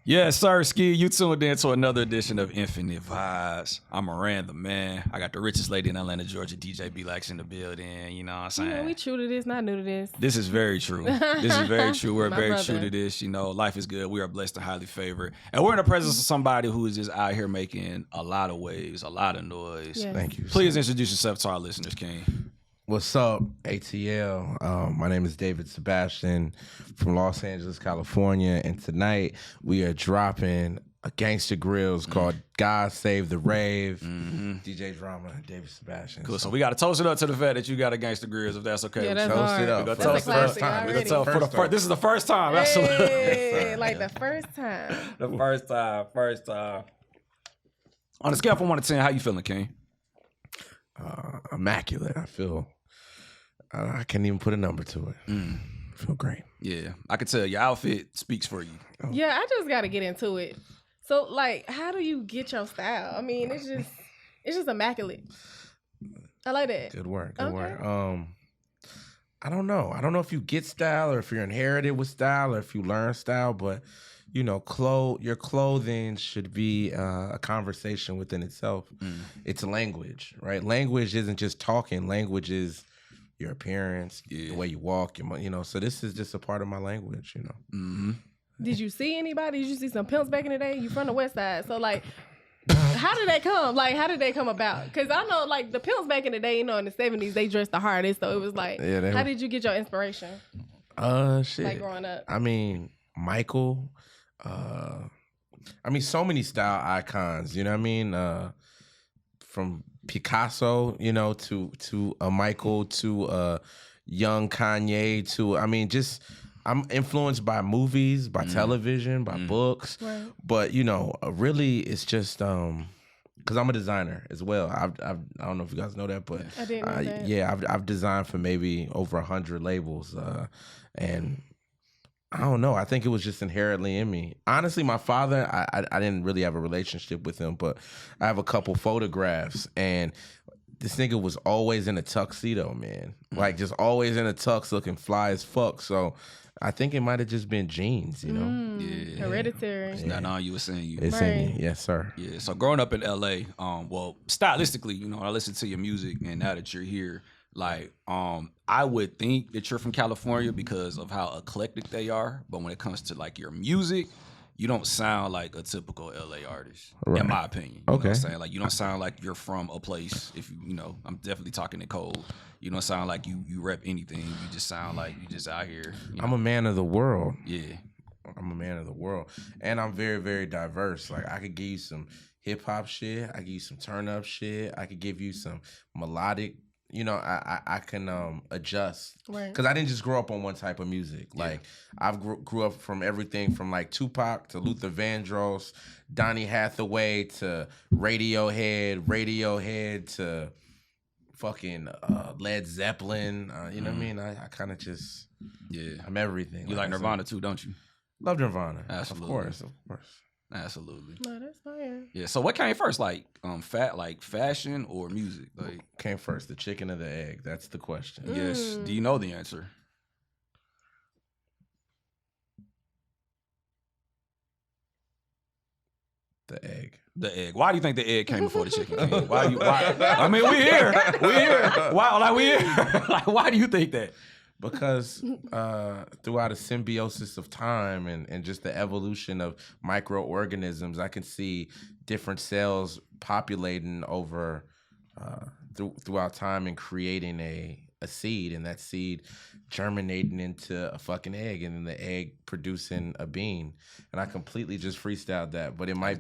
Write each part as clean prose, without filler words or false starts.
Yes, sir, Ski. You tuned in to another edition of Infinite Vibes. I'm Moran, the man. I got the richest lady in Atlanta, Georgia, DJ B-Lax in the building. You know what I'm saying? You know, we true to this, not new to this. This is very true. This is very true. We're very brother. true to this. You know, life is good. We are blessed and highly favored. And we're in the presence of somebody who is just out here making a lot of waves, a lot of noise. Yes. Thank you. Please introduce yourself to our listeners, King. What's up, ATL? My name is David Sabastian from Los Angeles, California, and tonight we are dropping a Gangster Grillz called God Save the Rave. DJ Drama, David Sebastian. Cool. So we got to toast it up to the fact that you got a Gangster Grillz, if that's okay. Yeah, with that's you. Toast hard. it up. We got That's a toast it up. classic already. This is the first time. Absolutely. Hey, like the first time. The first time. On a scale from 1 to 10, how you feeling, King? Immaculate. I feel. I can't even put a number to it. I feel great. Yeah, I can tell your outfit speaks for you. Yeah, I just got to get into it. So, like, how do you get your style? I mean, it's just immaculate. I like that. Good work. Good Okay. work. I don't know. I don't know if you get style or if you're inherited with style or if you learn style, but you know, your clothing should be a conversation within itself. It's a language, right? Language isn't just talking. Language is your appearance, the way you walk, you know. So this is just a part of my language, you know. Did you see anybody? Did you see some pimps back in the day? You from the West Side, so like, how did they come? Like, how did they come about? Because I know, like, the pimps back in the day, you know, in the 70s, they dressed the hardest. So it was like, how did you get your inspiration? Shit. Like growing up. I mean, Michael. So many style icons. You know what I mean? From Picasso, you know, to a Michael, to a young Kanye, to I'm influenced by movies, by television, by books, Right. but you know, really, it's just because I'm a designer as well. I don't know if you guys know that, but I didn't know that. yeah, I've designed for maybe over 100 labels, and I don't know. I think it was just inherently in me. Honestly, my father, I didn't really have a relationship with him, but I have a couple photographs, and this nigga was always in a tuxedo, man. Like, just always in a tux, looking fly as fuck. So I think it might have just been genes, you know? Yeah. Hereditary. It's not on you, it's in you. It's in me. Yes, sir. Yeah, so growing up in LA, well, stylistically, you know, I listen to your music, and now that you're here, like, I would think that you're from California because of how eclectic they are, but when it comes to like your music, you don't sound like a typical LA artist, in my opinion. You know what I'm saying? Like, you don't sound like you're from a place. If you know, I'm definitely talking in code. You don't sound like you rep anything. You just sound like you just out here. You know? I'm a man of the world. Yeah. I'm a man of the world. And I'm very, very diverse. Like, I could give you some hip hop shit. I could give you some turn up shit. I could give you some melodic. You know, I can adjust. Right. Because I didn't just grow up on one type of music. Like, I've grew up from everything from like Tupac to Luther Vandross, Donny Hathaway to Radiohead to fucking Led Zeppelin. You know what I mean? I kind of just, I'm everything. You like Nirvana too, don't you? Love Nirvana. Absolutely. Of course. Absolutely. No, that's fine. Yeah. So what came first, like fashion or music? Like, Came first, the chicken or the egg? That's the question. yes. Do you know the answer? The egg. The egg. Why do you think the egg came before the chicken came? Why? I mean, we here. Why? Like, we here. Like, why do you think that? Because throughout a symbiosis of time and just the evolution of microorganisms, I can see different cells populating over throughout time and creating a seed, and that seed germinating into a fucking egg, and then the egg producing a bean. And I completely just freestyled that, but it might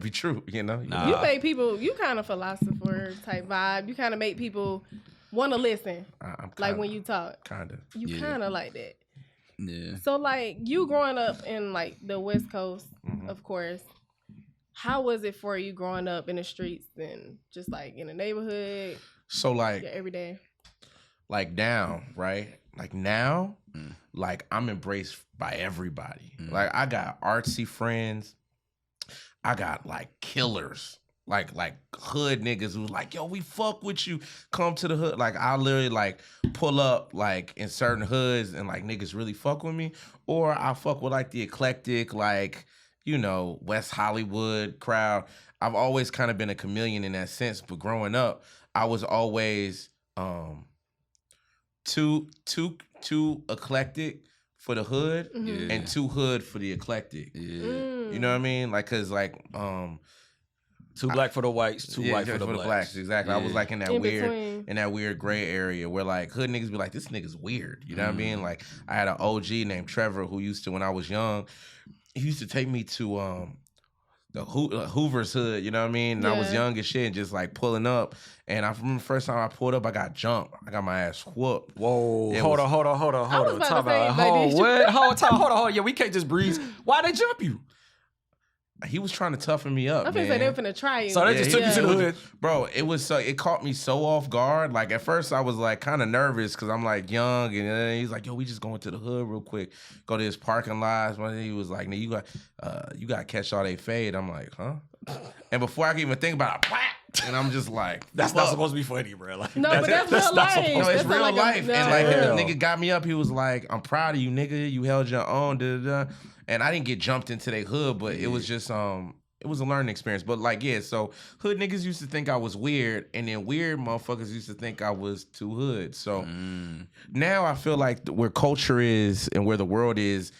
be true, you know? Nah. You make people, you kind of philosopher type vibe. You kind of make people want to listen. Like when you talk. Kind of. You kind of like that. Yeah. So like you growing up in like the West Coast, of course, how was it for you growing up in the streets and just like in the neighborhood? So like Every day. Like now, right? Like now, like I'm embraced by everybody. Like I got artsy friends. I got like killers. Like hood niggas who's like, yo, we fuck with you. Come to the hood. Like I literally like pull up like in certain hoods and like niggas really fuck with me. Or I fuck with like the eclectic, like, you know, West Hollywood crowd. I've always kind of been a chameleon in that sense. But growing up, I was always too eclectic for the hood and too hood for the eclectic. Yeah. You know what I mean? Like, cause like too black for the whites, too white for the blacks. Exactly. Yeah. I was like in that weird gray area where like hood niggas be like, this nigga's weird. You know what I mean? Like I had an OG named Trevor who used to, when I was young, he used to take me to the Hoover's hood, you know what I mean? And I was young as shit and just like pulling up. And I remember the first time I pulled up, I got jumped. I got my ass whooped. Whoa. Hold on. Hold on. Yeah, we can't just breeze. Why they jump you? He was trying to toughen me up. I think they were finna try you. So they just took you to the hood. Bro, it caught me so off guard. Like at first I was like kind of nervous because I'm like young, and then he's like, yo, we just going to the hood real quick. Go to this parking lot. He was like, you got to catch all they fade. I'm like, huh? And before I can even think about it, and I'm just like, that's not supposed to be funny, bro. Like, no, but that's real life. No, it's real life. And like the nigga got me up. He was like, I'm proud of you, nigga. You held your own. Da, da, da. And I didn't get jumped into their hood, but it was just it was a learning experience. But like, yeah, so hood niggas used to think I was weird, and then weird motherfuckers used to think I was too hood. So now I feel like where culture is and where the world is,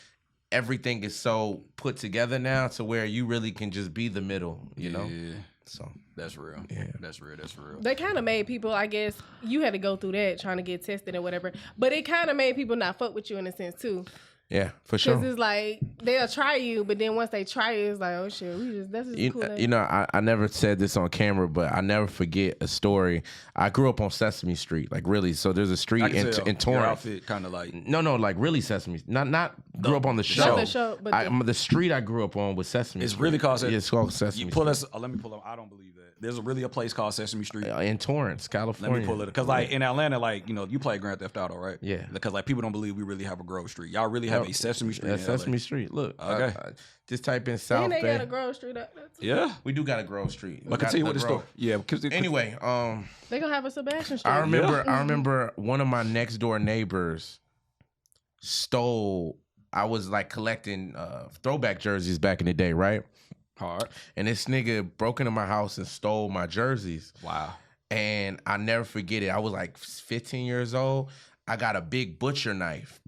everything is so put together now to where you really can just be the middle, you know? So that's real. Yeah. That's real. They kind of made people, I guess, you had to go through that trying to get tested or whatever. But it kind of made people not fuck with you in a sense too. Yeah, for sure. Because it's like they'll try you, but then once they try you, it's like, oh shit, that's just cool. You know, I never said this on camera, but I never forget a story. I grew up on Sesame Street, like really. So there's a street in Torrance. Your outfit kind of like no, like really Sesame. Not grew up on the show. Not the show, but the street I grew up on was Sesame. It's really called Sesame. Yeah, it's called Sesame. You pull us. Let me pull up. I don't believe that. There's really a place called Sesame Street in Torrance, California. Let me pull it because like in Atlanta, like you know, you play Grand Theft Auto, right? Yeah. Because like people don't believe we really have a Grove Street. Y'all really have a Sesame Street. Yeah, Sesame Street. Look, okay. Just type in South Bay. And they got a Grove Street up there too. Yeah, we do got a Grove Street. But continue with the story. Yeah. Anyway, they gonna have a Sabastian Street. I remember one of my next door neighbors stole. I was like collecting throwback jerseys back in the day, right? Hard. And this nigga broke into my house and stole my jerseys. Wow. And I never forget it. I was like 15 years old. I got a big butcher knife.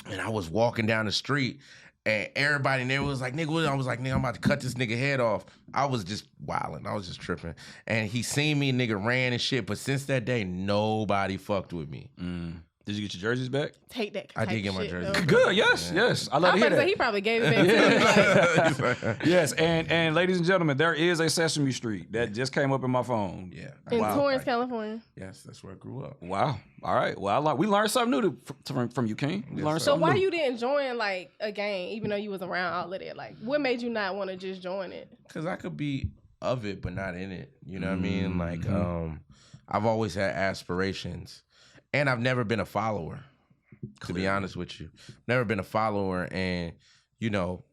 And I was walking down the street and everybody in there was like, nigga, I was like, nigga, I'm about to cut this nigga head off. I was just wilding. I was just tripping. And he seen me, nigga ran and shit. But since that day, nobody fucked with me. Did you get your jerseys back? Take that. I did get my jerseys. Good. Yes. I love to hear that. He probably gave it back to me. Yes, and ladies and gentlemen, there is a Sesame Street that just came up in my phone. Yeah. In Torrance, California. Yes, that's where I grew up. Wow. All right. Well, we learned something new from you, King. We learned something So why new. you didn't join like a gang, even though you was around all of that? Like, what made you not want to just join it? Because I could be of it, but not in it. You know what I mean? Like, I've always had aspirations, and I've never been a follower. To be honest with you, never been a follower, and you know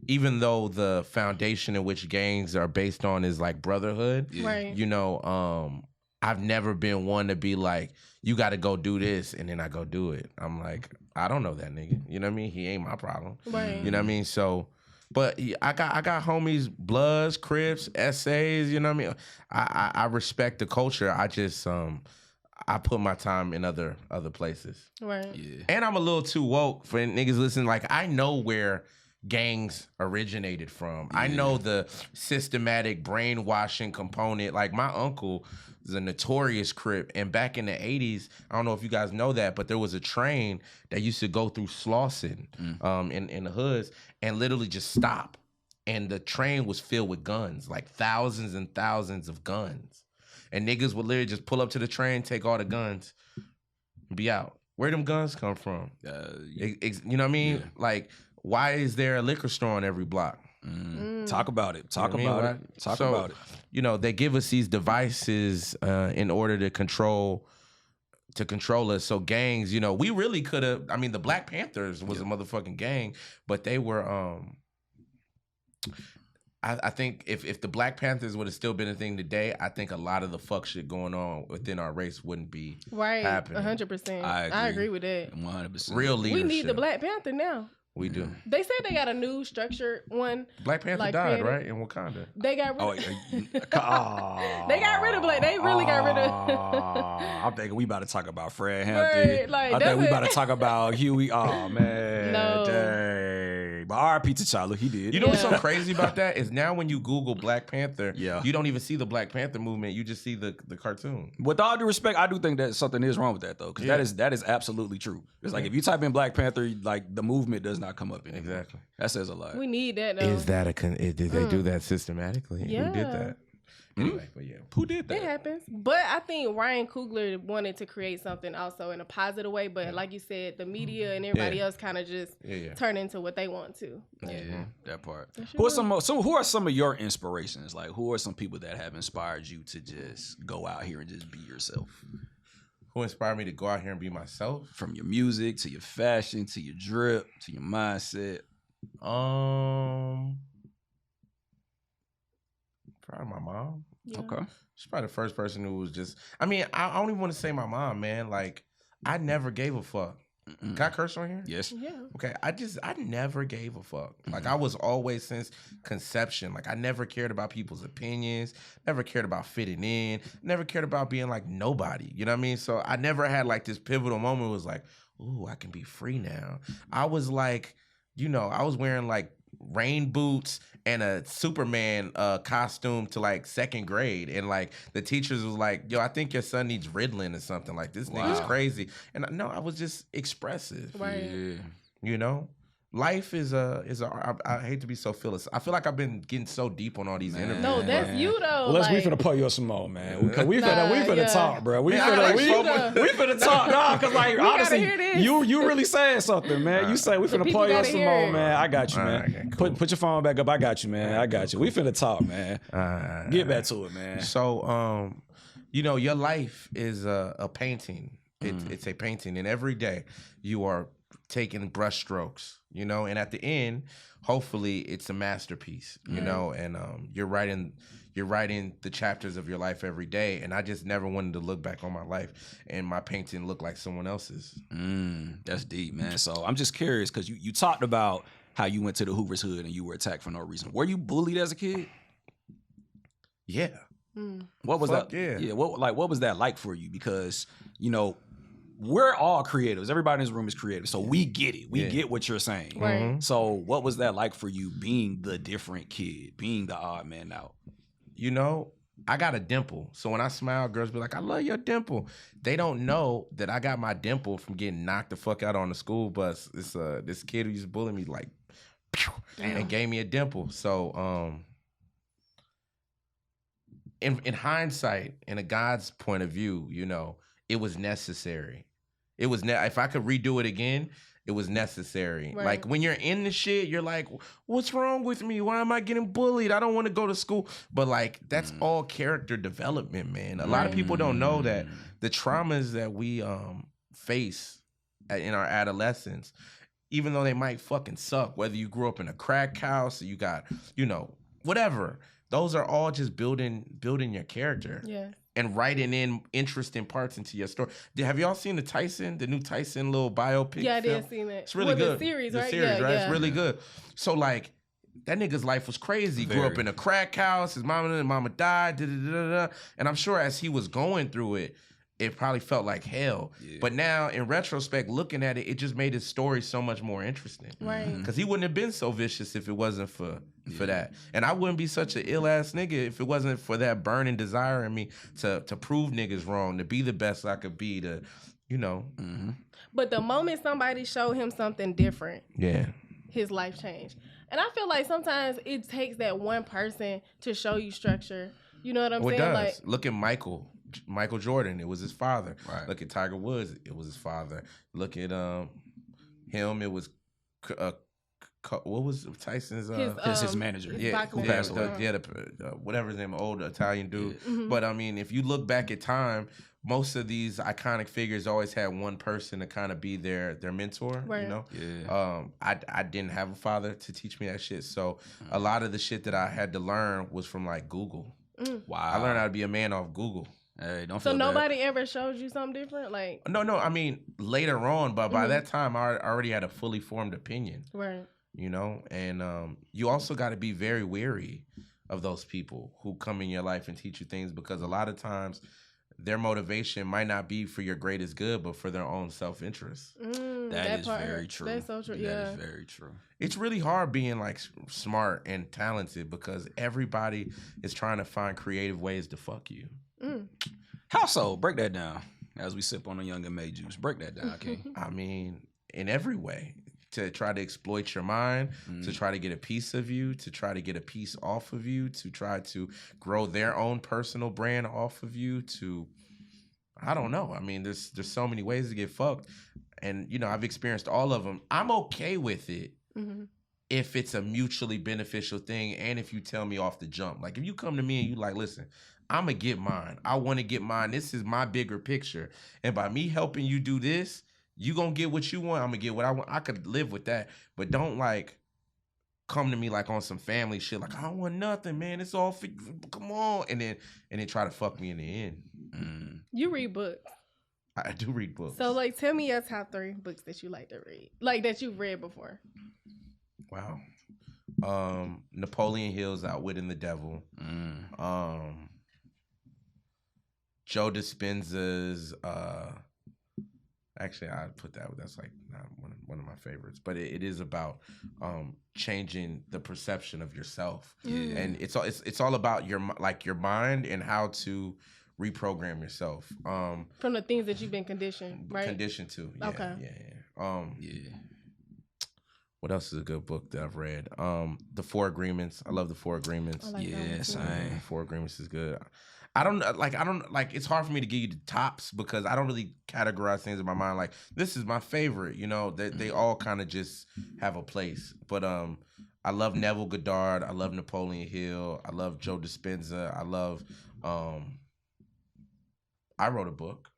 even though the foundation in which gangs are based on is like brotherhood, right? You know, I've never been one to be like, you got to go do this, and then I go do it. I'm like, I don't know that nigga. You know what I mean? He ain't my problem. Right. You know what I mean? So, but I got homies, Bloods, Crips, essays. You know what I mean? I respect the culture. I just I put my time in other places. Right. Yeah. And I'm a little too woke for niggas listening. Like, I know where gangs originated from. Yeah. I know the systematic brainwashing component. Like, my uncle is a notorious Crip. And back in the 80s, I don't know if you guys know that, but there was a train that used to go through Slauson in the hoods and literally just stop. And the train was filled with guns, like thousands and thousands of guns. And niggas would literally just pull up to the train, take all the guns, and be out. Where them guns come from? You know what I mean? Yeah. Like, why is there a liquor store on every block? Talk about it. Talk about it. You know, they give us these devices in order to control us. So gangs, you know, we really could have. I mean, the Black Panthers was a motherfucking gang, but they were. I think if the Black Panthers would have still been a thing today, I think a lot of the fuck shit going on within our race wouldn't be happening. 100%. I agree with that. 100%. Real leadership. We need the Black Panther now. We do. They said they got a new structured one. Black Panther like, died, created. right? In Wakanda. They got rid Oh, of they got rid of Black. They really got rid of. I'm thinking we about to talk about Fred Hampton. Right, like, I think we that's about to it. talk about Huey. Oh man, No. dang. But R.I.P. T'Challa, he did. You know what's so Yeah. crazy about that is now when you Google Black Panther, Yeah. you don't even see the Black Panther movement. You just see the cartoon. With all due respect, I do think that something is wrong with that though, because Yeah. that is absolutely true. It's like if you type in Black Panther, like the movement does not come up anymore. Exactly. That says a lot. We need that though. Is that did they do that systematically? Who did Yeah. that? Anyway, but yeah. Who did It that? happens. But I think Ryan Coogler wanted to create something also in a positive way. But like you said, the media and everybody else kind of just turn into what they want to. Yeah, that part. sure Who are who are some of your inspirations? Like, who are some people that have inspired you to just go out here and just be yourself? Who inspired me to go out here and be myself? From your music to your fashion to your drip to your mindset. Probably my mom. Yeah. Okay. She's probably the first person who was just. I mean, I don't even want to say my mom, man. Like, I never gave a fuck. Can I curse on here? Yes. Yeah. Okay, I never gave a fuck. Like, I was always since conception. Like, I never cared about people's opinions. Never cared about fitting in. Never cared about being like nobody. You know what I mean? So I never had like this pivotal moment. Where it was like, ooh, I can be free now. I was like, I was wearing like rain boots and a Superman costume to like second grade, and like the teachers was like, yo, I think your son needs Ritalin or something. Like, this nigga's crazy. And no, I was just expressive. Right. Yeah. Life is I hate to be so philosophical. I feel like I've been getting so deep on all these interviews. No, that's you though. Well, we like, finna pull you some more, man. Cause we Nah, finna yeah. talk, bro. We Man, I finna like we finna talk, nah. Cause like gotta honestly, hear this. you really saying something, man. You say we finna people pull you gotta some hear more, it. man. I got you, man. Okay, cool. Put your phone back up. I got you, man. I got you. We finna talk, man. Get back to it, man. So, your life is a painting. It's a painting, and every day you are taking brush strokes, and at the end, hopefully, it's a masterpiece, and you're writing the chapters of your life every day. And I just never wanted to look back on my life and my painting look like someone else's. That's deep, man. So I'm just curious because you talked about how you went to the Hoover's Hood and you were attacked for no reason. Were you bullied as a kid? Yeah. What was Fuck that? yeah. Yeah. What was that like for you? Because we're all creatives. Everybody in this room is creative, so we get it. We get what you're saying. Right. So what was that like for you, being the different kid, being the odd man out? I got a dimple. So when I smile, girls be like, I love your dimple. They don't know that I got my dimple from getting knocked the fuck out on the school bus. This kid who used to bully me, like, and gave me a dimple. So in hindsight, in a God's point of view, it was necessary. It was if I could redo it again, it was necessary. Right. Like, when you're in the shit, you're like, what's wrong with me? Why am I getting bullied? I don't want to go to school. But like, that's all character development, man. A lot of people don't know that the traumas that we face in our adolescence, even though they might fucking suck, whether you grew up in a crack house or you got, whatever, those are all just building your character. Yeah. And writing in interesting parts into your story. Have y'all seen the new Tyson little biopic? Yeah, I film? did see that. It's really good. The series, right? Series, right? Yeah. It's really good. So like, that nigga's life was crazy. He grew up in a crack house. His mama died. And I'm sure as he was going through it, it probably felt like hell. Yeah. But now, in retrospect, looking at it, it just made his story so much more interesting. Right. Because he wouldn't have been so vicious if it wasn't for that. And I wouldn't be such an ill-ass nigga if it wasn't for that burning desire in me to prove niggas wrong, to be the best I could be, to, But the moment somebody showed him something different, yeah, his life changed. And I feel like sometimes it takes that one person to show you structure. You know what I'm saying? It does. Like, look at Michael Jordan, it was his father. Right. Look at Tiger Woods, it was his father. Look at him, it was what was Tyson's his manager. who passed away. Whatever his name, old Italian dude. Yeah. Mm-hmm. But I mean, if you look back at time, most of these iconic figures always had one person to kind of be their mentor. Right. Yeah. I didn't have a father to teach me that shit, so a lot of the shit that I had to learn was from like Google. Wow. I learned how to be a man off Google. Hey, don't So feel nobody ever showed you something different? Like, No, I mean, later on, but by that time, I already had a fully formed opinion. right. You know, and you also got to be very wary of those people who come in your life and teach you things, because a lot of times their motivation might not be for your greatest good, but for their own self-interest. that is very true. That's so true. That is very true. It's really hard being like smart and talented because everybody is trying to find creative ways to fuck you. How so? Break that down as we sip on the Young and May juice. Break that down, King. I mean, in every way. To try to exploit your mind, to try to get a piece of you, to try to get a piece off of you, to try to grow their own personal brand off of you, to, I don't know. I mean, there's so many ways to get fucked. And, you know, I've experienced all of them. I'm okay with it if it's a mutually beneficial thing and if you tell me off the jump. Like, if you come to me and you like, listen, I'm going to get mine. I want to get mine. This is my bigger picture. And by me helping you do this, you gonna get what you want. I'm gonna get what I want. I could live with that, but don't like come to me like on some family shit. Like, I don't want nothing, man. It's all for you. Come on, and then try to fuck me in the end. You read books. I do read books. So, like, tell me your top 3 books that you like to read, like that you've read before. Wow. Napoleon Hill's Outwitting the Devil. Joe Dispenza's. Actually, I'd put that's like not one of my favorites, but it is about changing the perception of yourself, and it's all about your mind and how to reprogram yourself from the things that you've been conditioned, right? Conditioned to, yeah, okay, yeah. What else is a good book that I've read? The 4 Agreements. I love the 4 Agreements. Like yes, 4 Agreements is good. I don't like. It's hard for me to give you the tops because I don't really categorize things in my mind. Like, this is my favorite. You know, they all kind of just have a place. But I love Neville Goddard. I love Napoleon Hill. I love Joe Dispenza. I love. I wrote a book.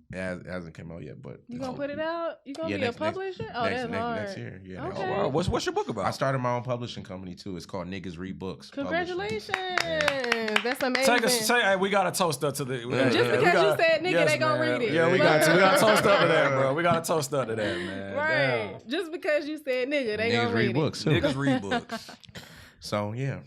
It hasn't come out yet, but you gonna put it out? You gonna be a publisher? That's hard. Next year, yeah. Okay. Oh, wow. What's your book about? I started my own publishing company too. It's called Niggas Read Books. Congratulations! That's amazing. Hey, we gotta toast up to the. Just because you said nigga, they gonna read it. Yeah, we got to toast up to that, bro. We gotta toast up to that, man. Right. Damn. Just because you said nigga, they Niggas gonna read books. it. Niggas read books. So yeah,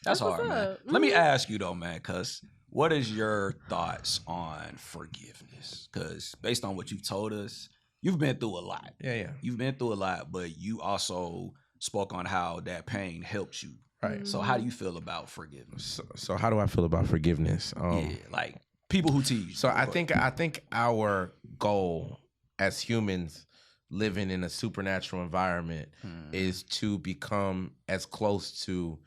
that's what's hard, man. up. Let me ask you though, man, cause what is your thoughts on forgiveness? Because based on what you've told us, you've been through a lot. Yeah. You've been through a lot, but you also spoke on how that pain helped you. Right. So how do you feel about forgiveness? So how do I feel about forgiveness? Yeah, like people who tease. So I think our goal as humans living in a supernatural environment is to become as close to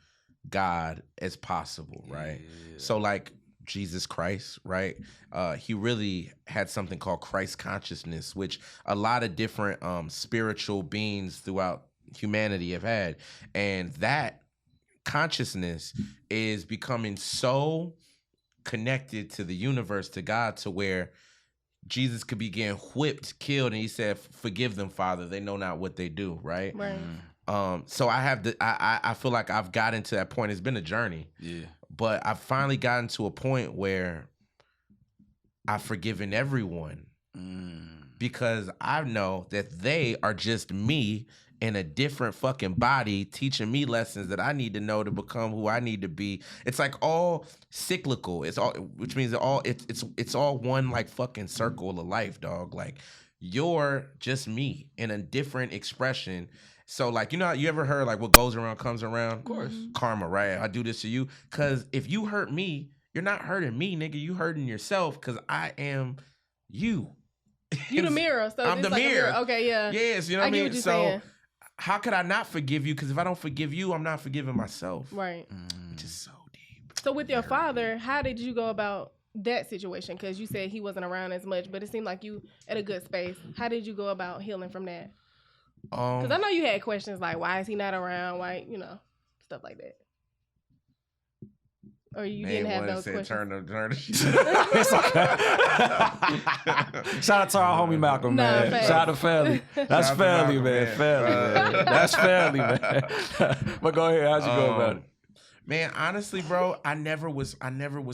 God as possible, right? Yeah. So like Jesus Christ, right? He really had something called Christ consciousness, which a lot of different spiritual beings throughout humanity have had. And that consciousness is becoming so connected to the universe, to God, to where Jesus could be getting whipped, killed, and he said, "Forgive them, Father. They know not what they do," right? Right. So I feel like I've gotten to that point. It's been a journey. Yeah. But I've finally gotten to a point where I've forgiven everyone because I know that they are just me in a different fucking body teaching me lessons that I need to know to become who I need to be. It's like all cyclical. It's all, which means it's all one like fucking circle of life, dog. Like, you're just me in a different expression. So like, you know, you ever heard like what goes around comes around? Of course. Karma, right? I do this to you. Cause if you hurt me, you're not hurting me, nigga. You hurting yourself, cause I am you. You the mirror. So I'm it's the like mirror. Okay, yeah. Yes, you know what I get mean? what you're So saying. how could I not forgive you? Cause if I don't forgive you, I'm not forgiving myself. Right. Which is so deep. So with your father, how did you go about that situation? Because you said he wasn't around as much, but it seemed like you at a good space. How did you go about healing from that? Because I know you had questions like, why is he not around? Why, you know, stuff like that. Or you didn't have those questions. Turn the It's okay. Shout out to our homie Malcolm, Nah, man. facts. Shout out to family. That's Shout out to family, Malcolm, man. man. Family. That's family, man. But go ahead. How'd you go about it? Man, honestly, bro, I never was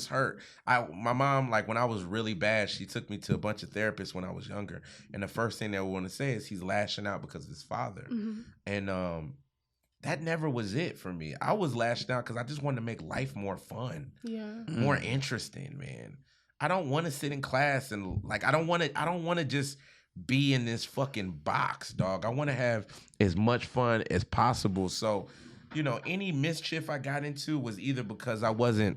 hurt. My mom, like when I was really bad, she took me to a bunch of therapists when I was younger. And the first thing they would want to say is he's lashing out because of his father. And that never was it for me. I was lashing out because I just wanted to make life more fun. Yeah. More interesting, man. I don't want to sit in class and like I don't want to just be in this fucking box, dog. I want to have as much fun as possible. So, you know, any mischief I got into was either because I wasn't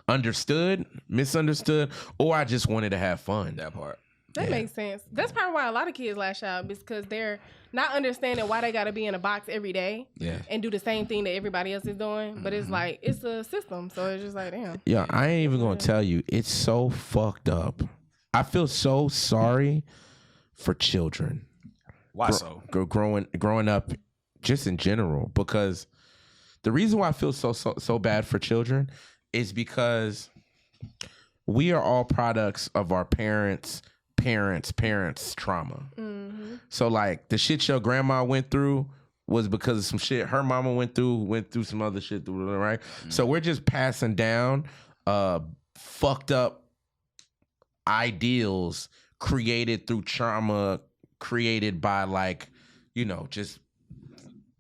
misunderstood, or I just wanted to have fun. That part. That makes sense. That's probably why a lot of kids lash out, because they're not understanding why they got to be in a box every day and do the same thing that everybody else is doing. But it's like, it's a system. So it's just like, damn. Yeah, I ain't even going to tell you. It's so fucked up. I feel so sorry for children. Why so? Growing up just in general, because the reason why I feel so bad for children is because we are all products of our parents' trauma. So like the shit your grandma went through was because of some shit her mama went through some other shit, right? So we're just passing down fucked up ideals created through trauma, created by like, you know, just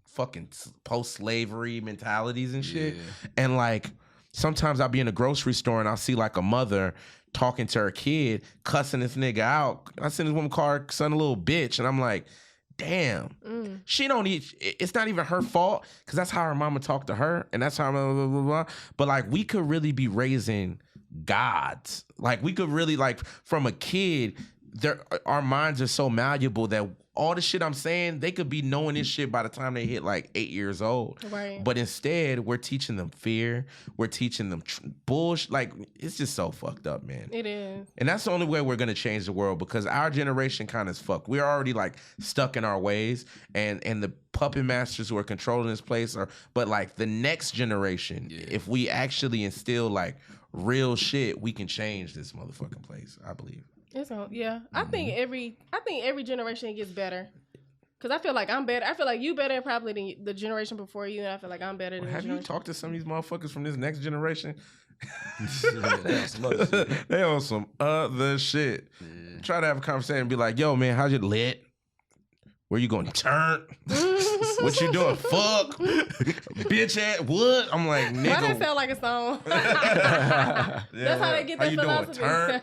fucking post-slavery mentalities and shit. And like sometimes I'll be in a grocery store and I'll see like a mother talking to her kid, cussing this nigga out. I seen this woman call her son a little bitch, and I'm like, damn, she don't need. It's not even her fault, because that's how her mama talked to her, and that's how blah, blah, blah, blah. But like, we could really be raising gods. Like we could really, like, from a kid, our minds are so malleable that all the shit I'm saying, they could be knowing this shit by the time they hit like 8 years old. Right. But instead, we're teaching them fear. We're teaching them bullshit. Like, it's just so fucked up, man. It is. And that's the only way we're going to change the world, because our generation kind of is fucked. We're already like stuck in our ways, and the puppet masters who are controlling this place are, but like the next generation, if we actually instill like real shit, we can change this motherfucking place, I believe. I think every generation gets better. Cause I feel like I'm better. I feel like you better probably than the generation before you, and I feel like I'm better than. Have you talked to some of these motherfuckers from this next generation? They on some other shit. Try to have a conversation and be like, "Yo, man, how's your lit? Where you going to turn? What you doing? Fuck, bitch at what?" I'm like, nigga. Why that sound like a song? That's how they get that philosophy. Doing? Turn?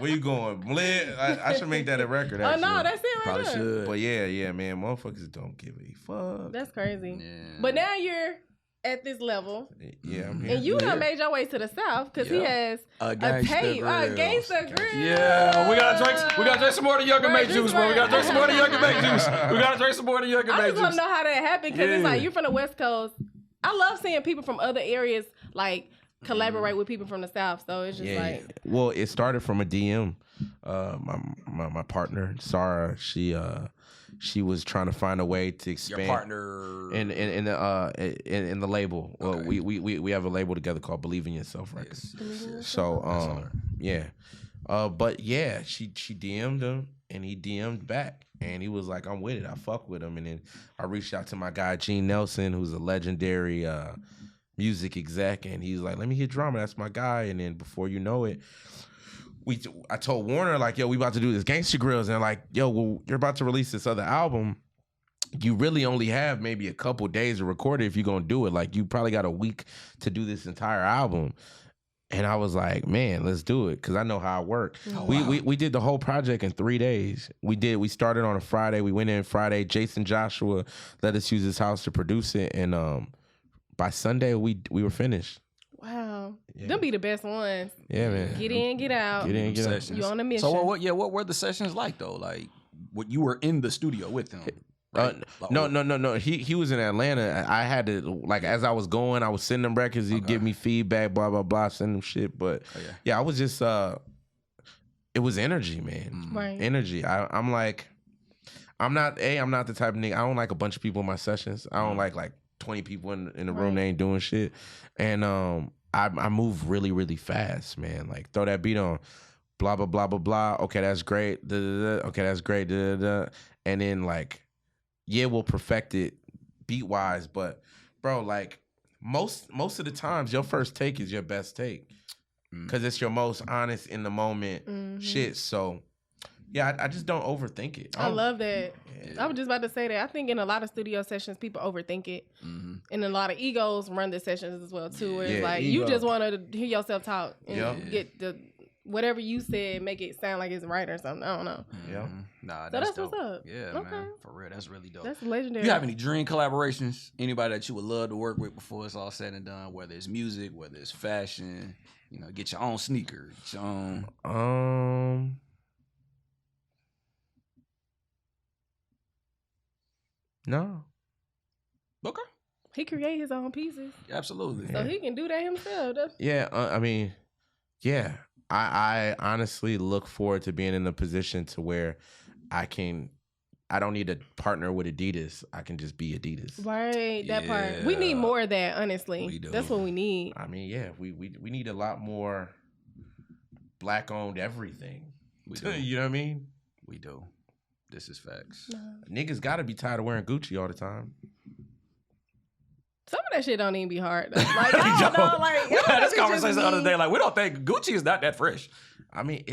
Where you going? Lit? I should make that a record. Actually. Oh no, that's it right Probably there. should. But yeah, man, motherfuckers don't give a fuck. That's crazy. Yeah. But now you're at this level. Yeah, I'm here. And you done made your way to the South, because he has a tape. Gangster Grillz. Yeah, we gotta drink some more of the Younger Mate juice, bro. We gotta drink some more of the Younger Mate juice. We gotta drink some more of the Younger Mate juice. I just want to know how that happened, because it's like, you're from the West Coast. I love seeing people from other areas like collaborate with people from the South. So it's just like. Well, it started from a DM. My partner Sarah, she was trying to find a way to expand. Your partner in the label. Well, okay. we have a label together called Believe in Yourself Records. Yes. So but yeah, she DM'd him and he DM'd back, and he was like, "I'm with it. I fuck with him." And then I reached out to my guy Gene Nelson, who's a legendary music exec, and he's like, "Let me hit drama. That's my guy." And then before you know it, I told Warner, like, "Yo, we about to do this Gangster Grillz," and they're like, "Yo, well, you're about to release this other album. You really only have maybe a couple days to record it if you're gonna do it. Like, you probably got a week to do this entire album." And I was like, "Man, let's do it," because I know how I work. Oh, we did the whole project in 3 days. We started on a Friday. We went in Friday. Jason Joshua let us use his house to produce it, and by Sunday we were finished. Wow. Yeah. Them be the best ones. Yeah, man. Get in, get out. Get in, get out. You on a mission. So what were the sessions like though? Like, what, you were in the studio with him? Right? No. He was in Atlanta. I had to, like, as I was going, I was sending him records. He'd give me feedback, blah blah blah, send him shit. But I was just it was energy, man. Right. Energy. I'm like, I'm not the type of nigga. I don't like a bunch of people in my sessions. I don't like 20 people in the room. They ain't doing shit. And I move really, really fast, man. Like, throw that beat on, blah blah blah blah blah. Okay, that's great. Da, da, da. Okay, that's great. Da, da, da. And then, like, we'll perfect it beat wise, but bro, like, most of the times your first take is your best take because it's your most honest in the moment shit. So yeah, I just don't overthink it. I love that. Yeah. I was just about to say that. I think in a lot of studio sessions, people overthink it, and a lot of egos run the sessions as well too. Where it's like you just want to hear yourself talk and get the whatever you said, make it sound like it's right or something. I don't know. Yeah. Nah, so that's dope. what's up. Yeah, man. For real, that's really dope. That's legendary. You have any dream collaborations? Anybody that you would love to work with before it's all said and done? Whether it's music, whether it's fashion, you know, get your own sneaker, get your own. No. Okay. He create his own pieces. Absolutely. So he can do that himself. I mean, yeah. I honestly look forward to being in a position to where I don't need to partner with Adidas. I can just be Adidas. Right, that part. We need more of that, honestly. We do. That's what we need. I mean, yeah, we need a lot more black-owned everything. We do. You know what I mean? We do. This is facts. Niggas got to be tired of wearing Gucci all the time. Some of that shit don't even be hard. Like, I don't know. Like, we had this conversation the other day. Like, we don't think Gucci is not that fresh. I mean,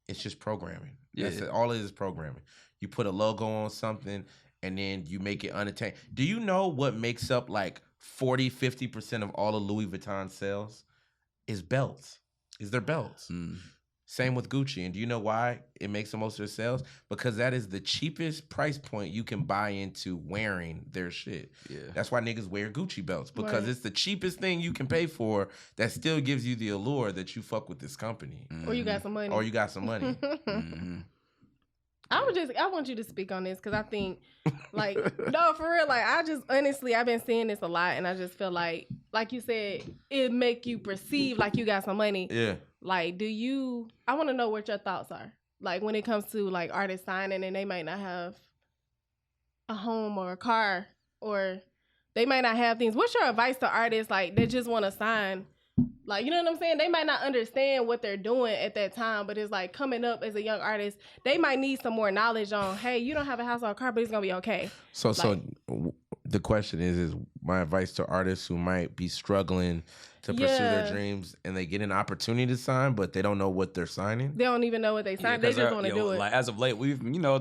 it's just programming. Yeah. All it is programming. You put a logo on something and then you make it unattainable. Do you know what makes up like 40-50% of all of Louis Vuitton sales? Is belts. Is their belts. Same with Gucci. And do you know why it makes the most of their sales? Because that is the cheapest price point you can buy into wearing their shit. Yeah. That's why niggas wear Gucci belts. Because it's the cheapest thing you can pay for that still gives you the allure that you fuck with this company. Or you got some money. I want you to speak on this because I think, like, no, for real, like, honestly, I've been seeing this a lot, and I just feel like you said, it make you perceive like you got some money. Yeah. Like, I want to know what your thoughts are. Like, when it comes to, like, artists signing and they might not have a home or a car, or they might not have things. What's your advice to artists, like, that just want to sign? Like, you know what I'm saying? They might not understand what they're doing at that time, but it's like coming up as a young artist, they might need some more knowledge on, hey, you don't have a house or a car, but it's going to be okay. So the question is my advice to artists who might be struggling to pursue their dreams and they get an opportunity to sign, but they don't know what they're signing? They don't even know what they signed. They just want to do it. Like, as of late,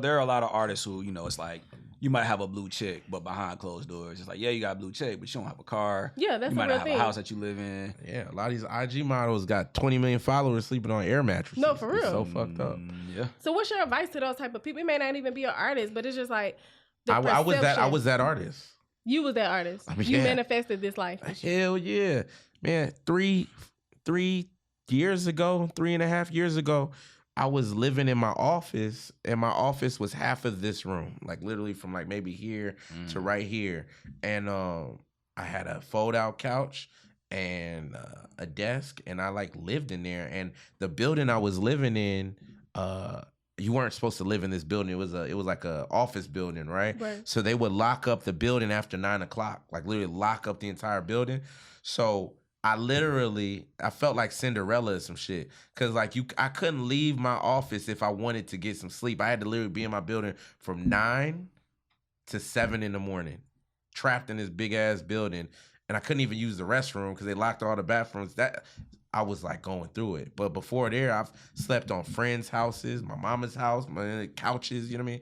there are a lot of artists who, it's like, you might have a blue check, but behind closed doors, it's like, yeah, you got a blue check, but you don't have a car. Yeah, that's you might a real not have thing. a house that you live in. Yeah, a lot of these IG models got 20 million followers sleeping on air mattresses. No, for real. It's so fucked up. Yeah. So what's your advice to those type of people? It may not even be an artist, but it's just like the I was that artist. You was that artist. I mean, you manifested this life. Hell yeah. Man, 3.5 years ago, I was living in my office, and my office was half of this room, like literally from like maybe here to right here. And I had a fold-out couch and a desk, and I like lived in there. And the building I was living in, you weren't supposed to live in this building. It was like a office building, right? So they would lock up the building after 9:00, like literally lock up the entire building. So I felt like Cinderella or some shit. Cause like I couldn't leave my office if I wanted to get some sleep. I had to literally be in my building from 9 to 7 in the morning, trapped in this big ass building. And I couldn't even use the restroom because they locked all the bathrooms. That I was like going through it. But before there, I've slept on friends' houses, my mama's house, my couches, you know what I mean?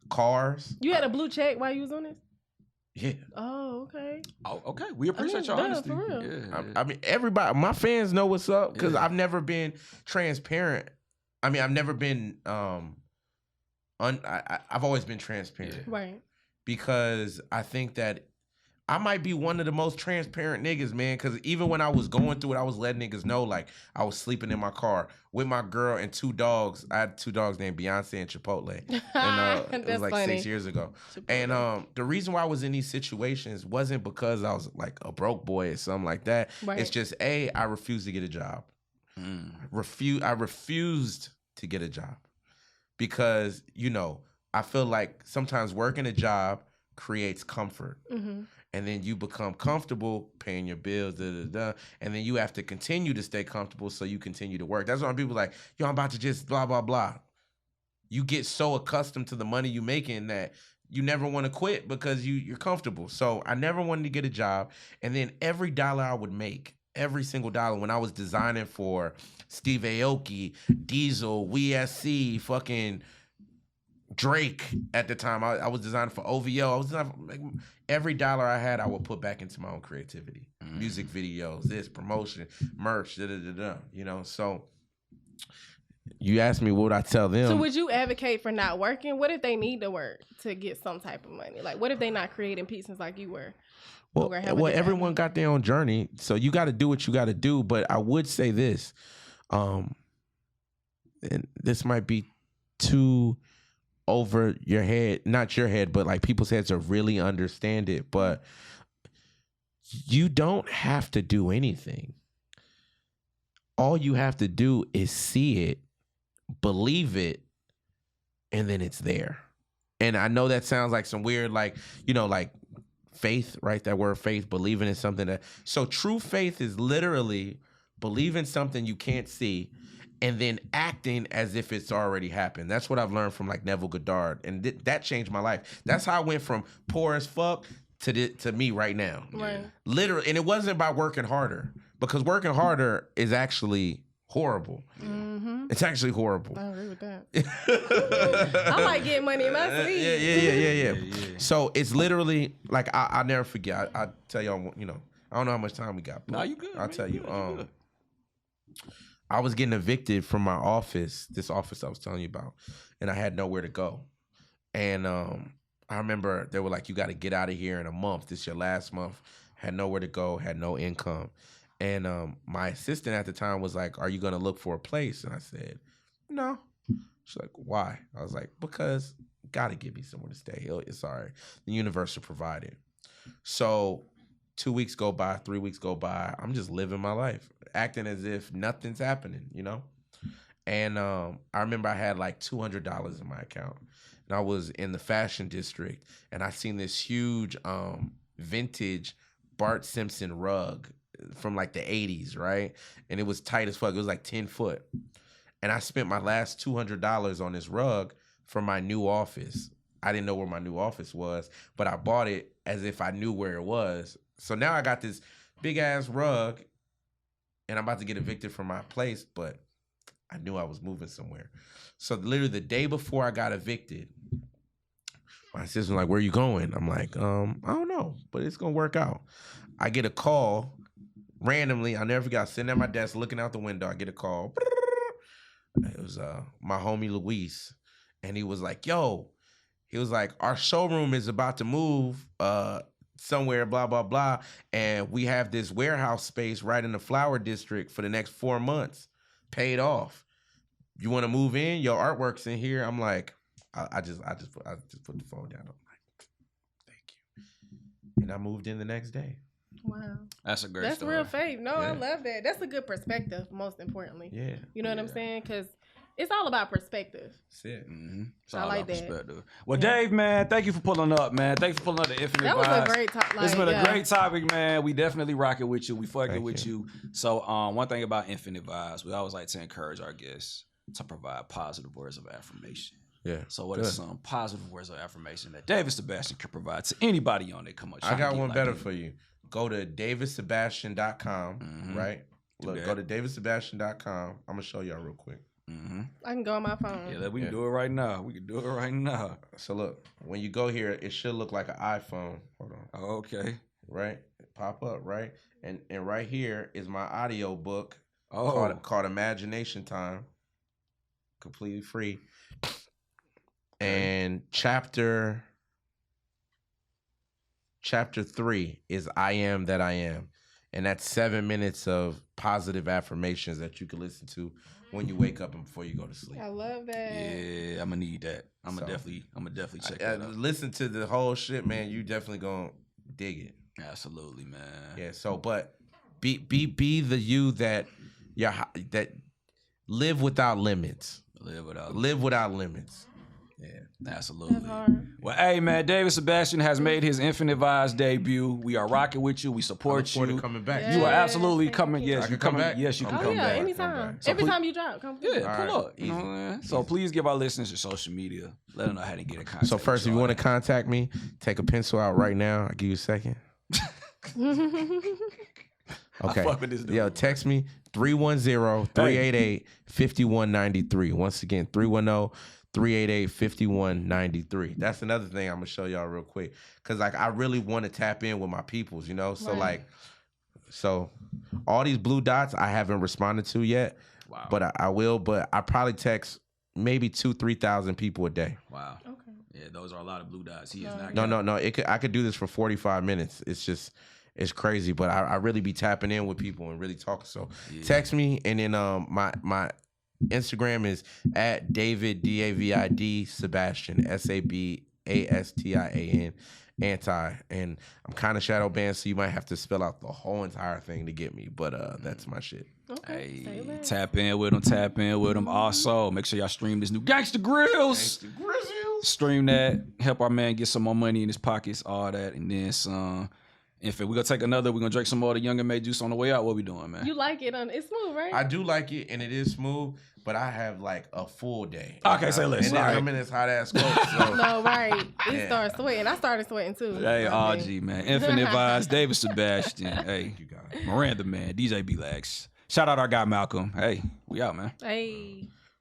Cars. You had a blue check while you was on this? Yeah. Oh, okay. Oh, okay. We appreciate your honesty. For real. Yeah. I mean, everybody, my fans know what's up because I've never been transparent. I mean, I've never been, I've always been transparent. Right. Because I think that I might be one of the most transparent niggas, man, because even when I was going through it, I was letting niggas know, like, I was sleeping in my car with my girl and 2 dogs. I had 2 dogs named Beyonce and Chipotle. And it was like funny. 6 years ago. Chipotle. And the reason why I was in these situations wasn't because I was like a broke boy or something like that. Right. It's just, I refused to get a job. I refused to get a job because, I feel like sometimes working a job creates comfort. And then you become comfortable paying your bills, and then you have to continue to stay comfortable so you continue to work. That's why people are like, yo, I'm about to just blah, blah, blah. You get so accustomed to the money you making that you never want to quit because you're comfortable. So I never wanted to get a job. And then every dollar I would make, every single dollar, when I was designing for Steve Aoki, Diesel, WeSC, fucking Drake at the time. I was designing for OVO. I was designing for, like, every dollar I had, I would put back into my own creativity. Music videos, this, promotion, merch, da-da-da-da. You know, so you asked me what would I tell them. So would you advocate for not working? What if they need to work to get some type of money? Like, what if they not creating pieces like you were? Well, everyone got their own journey, so you got to do what you got to do. But I would say this, and this might be too over your head, not your head, but like people's heads to really understand it. But you don't have to do anything. All you have to do is see it, believe it, and then it's there. And I know that sounds like some weird, like, you know, like faith, right? That word faith, believing in something that. So true faith is literally believing something you can't see and then acting as if it's already happened. That's what I've learned from like Neville Goddard. And that changed my life. That's how I went from poor as fuck to me right now. Right. Literally. And it wasn't about working harder, because working harder is actually horrible. Mm-hmm. It's actually horrible. I agree with that. I like getting money in my sleep. Yeah. So it's literally like, I'll never forget. I tell y'all, you know, I don't know how much time we got. No, you good. I'll tell you. I was getting evicted from my office, this office I was telling you about, and I had nowhere to go. And I remember they were like, you got to get out of here in a month. This is your last month. Had nowhere to go, had no income. And my assistant at the time was like, are you going to look for a place? And I said, no. She's like, why? I was like, because got to give me somewhere to stay. It's all right. The universe will provide it. So 2 weeks go by, 3 weeks go by. I'm just living my life, acting as if nothing's happening, you know? And I remember I had like $200 in my account. And I was in the fashion district, and I seen this huge vintage Bart Simpson rug from like the 80s, right? And it was tight as fuck. It was like 10 foot. And I spent my last $200 on this rug for my new office. I didn't know where my new office was, but I bought it as if I knew where it was. So now I got this big ass rug, and I'm about to get evicted from my place, but I knew I was moving somewhere. So literally the day before I got evicted, my sister was like, where you going? I'm like, I don't know, but it's going to work out. I get a call randomly. I'll never forget. Sitting at my desk looking out the window. I get a call. It was my homie Luis. And he was like, yo, he was like, our showroom is about to move somewhere, blah, blah, blah. And we have this warehouse space right in the flower district for the next 4 months paid off. You want to move in? Your artwork's in here. I'm like, I just put the phone down. I'm like, thank you. And I moved in the next day. Wow. That's a great story. That's real faith. No, yeah. I love that. That's a good perspective, most importantly. Yeah. You know what I'm saying? Because it's all about perspective. That's it. Mm-hmm. It's all about that. Perspective. Well, Dave, man, thank you for pulling up, man. Thank you for pulling up the Infinite Vibes. That was a great topic. It's been a great topic, man. We definitely rock it with you. We fucking with you. So, one thing about Infinite Vibes, we always like to encourage our guests to provide positive words of affirmation. Yeah. So what are some positive words of affirmation that David Sabastian can provide to anybody on there? Come on. I got one better for you. Go to davidsebastian.com, right? Look, go to davidsebastian.com. I'm going to show y'all real quick. Mm-hmm. I can go on my phone. Yeah, we can do it right now. We can do it right now. So look, when you go here, it should look like an iPhone. Hold on. Oh, okay. Right? Pop up, right? And right here is my audio book called Imagination Time. Completely free. And chapter 3 is I Am That I Am. And that's 7 minutes of positive affirmations that you can listen to when you wake up and before you go to sleep. I love that. Yeah, I'm gonna need that. I'm gonna definitely check that out. Listen to the whole shit, man. You definitely gonna dig it. Absolutely, man. Yeah. So, but be the you that live without limits. Live without limits. Absolutely. That's hard. Well, hey man, David Sabastian has made his Infinite Vibes debut. We are rocking with you. We support you. Coming back. Yeah. You are absolutely Thank coming. you. Yes, I you can come coming. back? Yes, you can Oh come yeah, back. anytime. So Every please- time you drop, come through. Yeah, pull All up. right, You know what I'm saying? So please give our listeners your social media. Let them know how to get in contact. So first, if you want to contact me, take a pencil out right now. I'll give you a second. Okay. fuck with this dude. Yo, text me 310-388-5193. Once again, 310-388-5193. That's another thing I'm gonna show y'all real quick. Cause like I really want to tap in with my peoples, you know? So Right. so all these blue dots I haven't responded to yet. Wow. But I will, but I probably text maybe 2,000-3,000 people a day. Wow. Okay. Yeah, those are a lot of blue dots. He is not. No. I could do this for 45 minutes. It's crazy, but I really be tapping in with people and really talking. So text me, and then my Instagram is at David DAVID Sebastian SABASTIAN anti, and I'm kind of shadow banned, so you might have to spell out the whole entire thing to get me. But that's my shit. Okay. Say Hey, less. tap in with them. Also, make sure y'all stream this new Gangster Grillz. Stream that. Help our man get some more money in his pockets, all that, and then some. If we're gonna take another, we're gonna drink some more of the Young and May juice on the way out. What we doing, man? You like it? It's smooth, right? I do like it, and it is smooth, but I have like a full day. Okay, say less. And then All right. I'm in this hot ass coat. So. No, right. It Yeah. started sweating. I started sweating too. Hey, RG, man. Infinite Vibes, David Sebastian. Hey, You got it. Miranda, man. DJ B-Lax. Shout out our guy, Malcolm. Hey, we out, man. Hey.